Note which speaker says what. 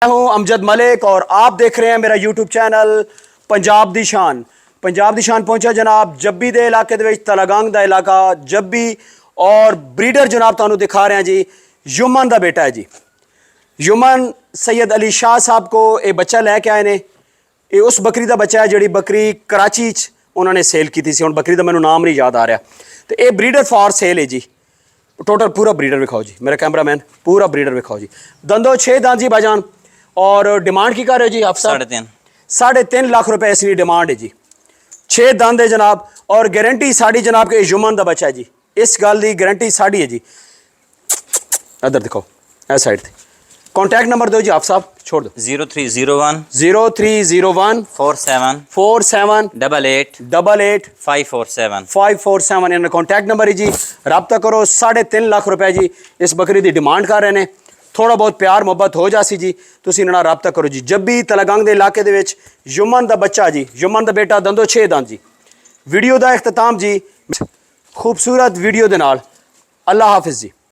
Speaker 1: मैं हूं अमजद मलिक और आप देख रहे हैं मेरा यूट्यूब चैनल पंजाब दी शान। पंजाब दी शान पहुंचा जनाब जब्बी दे इलाके दे विच तलागंग दा इलाका जब्बी और ब्रीडर जनाब तुहानू दिखा रहे हैं जी। युमन दा बेटा है जी। युमन सैयद अली शाह साहब को ये बच्चा लैके आए ने। ये उस बकरी का बच्चा है जी बकरी कराची उन्होंने सेल की थी। हुण बकरी का मैनू नाम नहीं याद आ रहा। तो ये ब्रीडर फॉर सेल है जी। टोटल पूरा ब्रीडर विखाओ जी, मेरा कैमरामैन पूरा ब्रीडर विखाओ जी। दंदो 6 दांत जी भाईजान। और डिमांड की कर रहे हो जी आप? 3.5 लाख रुपए इसकी डिमांड है जी। 6 दांत है जनाब और गारंटी साड़ी जनाब के युमन का बच्चा है जी। इस गल की गारंटी साड़ी है जी। इधर दिखाओ इस साइड से। कॉन्टैक्ट नंबर दो जी आप साहब, छोड़ दो।
Speaker 2: 0301
Speaker 1: 0301
Speaker 2: 47
Speaker 1: 47
Speaker 2: 88
Speaker 1: 88
Speaker 2: 547
Speaker 1: 547 इन्हें कॉन्टैक्ट नंबर है जी। रब्ता करो। 3.5 लाख रुपए जी इस बकरी की डिमांड कर रहे हैं। थोड़ा बहुत प्यार मुहब्बत हो जासी जी, तुसीं इन्हां नाल रब्ता करो जी। जब्बी तलागंग के इलाके दे विच युमन का बच्चा जी, युमन का बेटा, दंदो 6 दांत जी। वीडियो का इख्तिताम जी खूबसूरत वीडियो दे नाल। अल्लाह हाफिज़ जी।